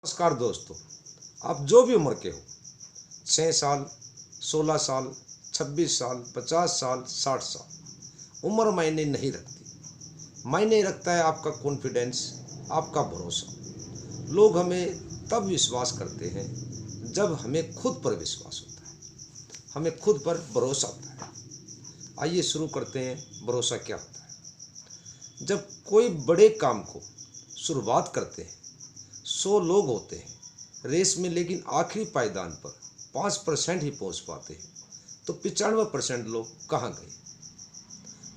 नमस्कार दोस्तों, आप जो भी उम्र के हो, 6 साल, 16 साल, 26 साल, 50 साल, 60 साल, उम्र मायने नहीं रखती। मायने रखता है आपका कॉन्फिडेंस, आपका भरोसा। लोग हमें तब विश्वास करते हैं जब हमें खुद पर विश्वास होता है, हमें खुद पर भरोसा होता है। आइए शुरू करते हैं। भरोसा क्या होता है? जब कोई बड़े काम को शुरुआत करते हैं, 100 लोग होते हैं रेस में, लेकिन आखिरी पायदान पर 5% ही पहुंच पाते हैं, तो 95% लोग कहाँ गए?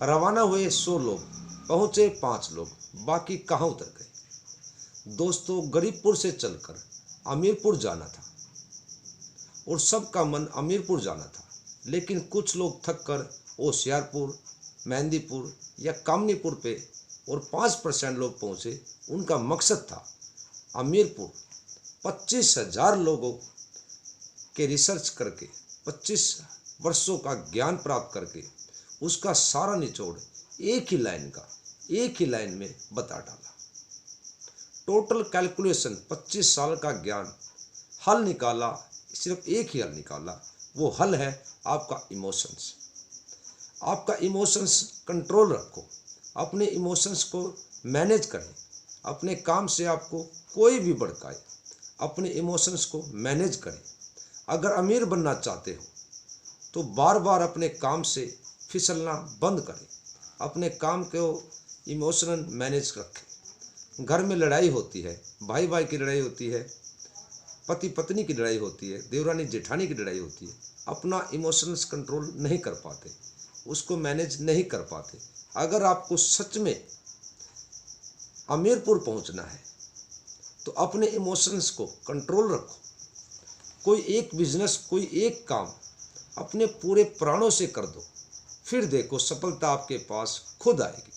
रवाना हुए 100 लोग, पहुंचे 5 लोग, बाकी कहाँ उतर गए? दोस्तों, गरीबपुर से चलकर अमीरपुर जाना था और सबका मन अमीरपुर जाना था, लेकिन कुछ लोग थक कर होशियारपुर, मेहंदीपुर या कामनीपुर पे, और 5% लोग पहुंचे। उनका मकसद था अमीरपुर। 25,000 लोगों के रिसर्च करके, 25 वर्षों का ज्ञान प्राप्त करके, उसका सारा निचोड़ एक ही लाइन में बता डाला। टोटल कैलकुलेशन, 25 साल का ज्ञान, हल निकाला, सिर्फ एक ही हल निकाला। वो हल है आपका इमोशंस। आपका इमोशंस कंट्रोल रखो, अपने इमोशंस को मैनेज करें। अपने काम से आपको कोई भी भड़काए, अपने इमोशंस को मैनेज करें। अगर अमीर बनना चाहते हो तो बार बार अपने काम से फिसलना बंद करें। अपने काम को इमोशनल मैनेज रखें। घर में लड़ाई होती है, भाई भाई की लड़ाई होती है, पति पत्नी की लड़ाई होती है, देवरानी जेठानी की लड़ाई होती है। अपना इमोशंस कंट्रोल नहीं कर पाते, उसको मैनेज नहीं कर पाते। अगर आपको सच में अमीरपुर पहुंचना है तो अपने इमोशंस को कंट्रोल रखो। कोई एक बिजनेस, कोई एक काम अपने पूरे प्राणों से कर दो, फिर देखो सफलता आपके पास खुद आएगी।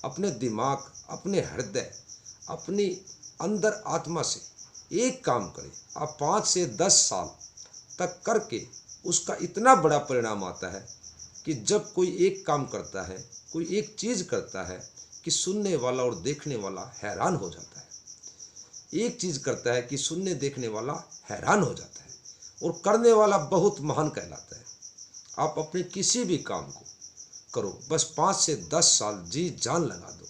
अपने दिमाग, अपने हृदय, अपनी अंदर आत्मा से एक काम करें। आप 5 से 10 साल तक करके उसका इतना बड़ा परिणाम आता है कि जब कोई एक काम करता है, कोई एक चीज़ करता है, कि सुनने वाला और देखने वाला हैरान हो जाता है। एक चीज़ करता है कि सुनने देखने वाला हैरान हो जाता है, और करने वाला बहुत महान कहलाता है। आप अपने किसी भी काम को करो, बस 5 से 10 साल जी जान लगा दो,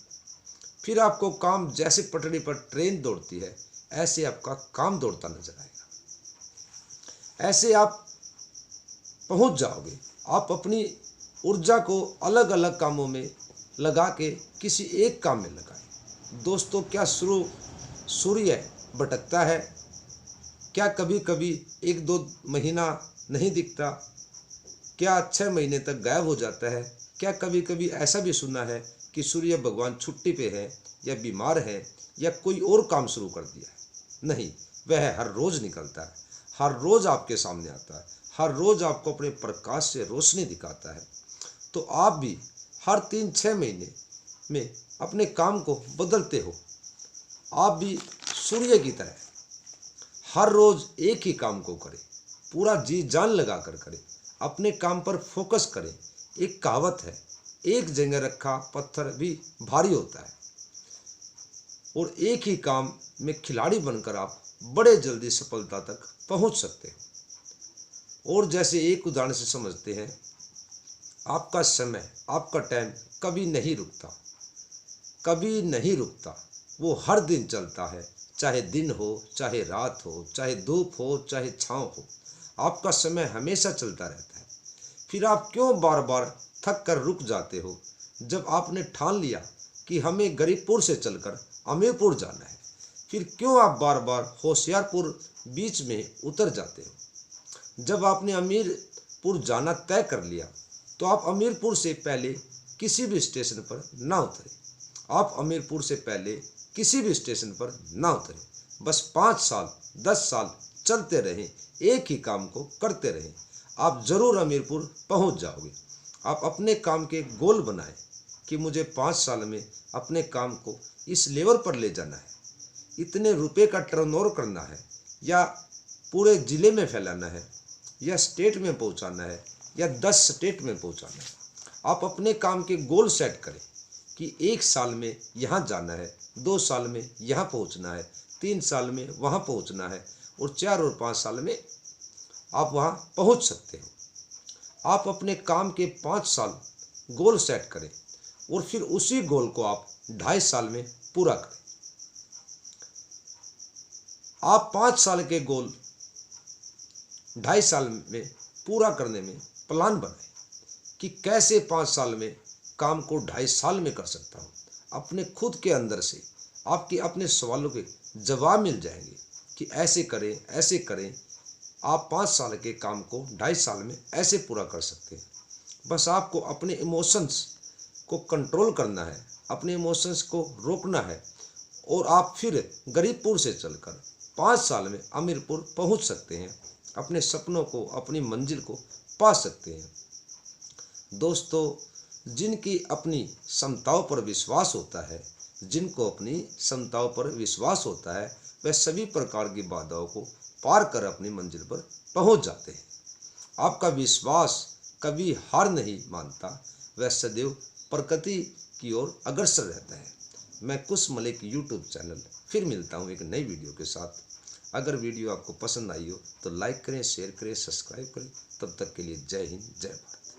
फिर आपको काम जैसे पटरी पर ट्रेन दौड़ती है, ऐसे आपका काम दौड़ता नजर आएगा। ऐसे आप पहुंच जाओगे। आप अपनी ऊर्जा को अलग अलग कामों में लगा के किसी एक काम में लगाएं। दोस्तों, क्या सूर्य भटकता है? क्या कभी कभी 1-2 महीना नहीं दिखता? क्या 6 महीने तक गायब हो जाता है? क्या कभी कभी ऐसा भी सुना है कि सूर्य भगवान छुट्टी पे है, या बीमार है, या कोई और काम शुरू कर दिया है? नहीं, वह हर रोज निकलता है, हर रोज आपके सामने आता है, हर रोज आपको अपने प्रकाश से रोशनी दिखाता है। तो आप भी हर 3-6 महीने में अपने काम को बदलते हो। आप भी सूर्य की तरह हर रोज एक ही काम को करें, पूरा जी जान लगा कर करें, अपने काम पर फोकस करें। एक कहावत है, एक जगह रखा पत्थर भी भारी होता है। और एक ही काम में खिलाड़ी बनकर आप बड़े जल्दी सफलता तक पहुंच सकते हैं। और जैसे एक उदाहरण से समझते हैं, आपका समय, आपका टाइम कभी नहीं रुकता, कभी नहीं रुकता। वो हर दिन चलता है, चाहे दिन हो, चाहे रात हो, चाहे धूप हो, चाहे छाँव हो। आपका समय हमेशा चलता रहता है। फिर आप क्यों बार बार थक कर रुक जाते हो, जब आपने ठान लिया कि हमें गरीबपुर से चलकर अमीरपुर जाना है? फिर क्यों आप बार बार होशियारपुर बीच में उतर जाते हो? जब आपने अमीरपुर जाना तय कर लिया, तो आप अमीरपुर से पहले किसी भी स्टेशन पर ना उतरें। आप अमीरपुर से पहले किसी भी स्टेशन पर ना उतरें। बस 5 साल, 10 साल चलते रहें, एक ही काम को करते रहें। आप जरूर अमीरपुर पहुंच जाओगे। आप अपने काम के गोल बनाएं कि मुझे 5 साल में अपने काम को इस लेवल पर ले जाना है, इतने रुपए का टर्नओवर करना है, या पूरे ज़िले में फैलाना है, या स्टेट में पहुंचाना है, या 10 स्टेट में पहुंचाना है। आप अपने काम के गोल सेट करें कि 1 साल में यहाँ जाना है, 2 साल में यहाँ पहुँचना है, 3 साल में वहाँ पहुँचना है और 4 और 5 साल में आप वहाँ पहुँच सकते हो। आप अपने काम के 5 साल गोल सेट करें और फिर उसी गोल को आप 2.5 साल में पूरा करें। आप 5 साल के गोल 2.5 साल में पूरा करने में प्लान बनाएं कि कैसे 5 साल में काम को 2.5 साल में कर सकता हूँ। अपने खुद के अंदर से आपके अपने सवालों के जवाब मिल जाएंगे कि ऐसे करें ऐसे करें। आप 5 साल के काम को 2.5 साल में ऐसे पूरा कर सकते हैं। बस आपको अपने इमोशंस को कंट्रोल करना है, अपने इमोशंस को रोकना है और आप फिर गरीबपुर से चलकर 5 साल में अमीरपुर पहुंच सकते हैं। अपने सपनों को, अपनी मंजिल को पा सकते हैं। दोस्तों, जिनकी अपनी क्षमताओं पर विश्वास होता है, जिनको अपनी क्षमताओं पर विश्वास होता है, वह सभी प्रकार की बाधाओं को पार कर अपनी मंजिल पर पहुंच जाते हैं। आपका विश्वास कभी हार नहीं मानता, वह सदैव प्रकृति की ओर अग्रसर रहता है। मैं कुश मलिक यूट्यूब चैनल फिर मिलता हूँ एक नई वीडियो के साथ। अगर वीडियो आपको पसंद आई हो तो लाइक करें, शेयर करें, सब्सक्राइब करें। तब तक के लिए जय हिंद, जय भारत।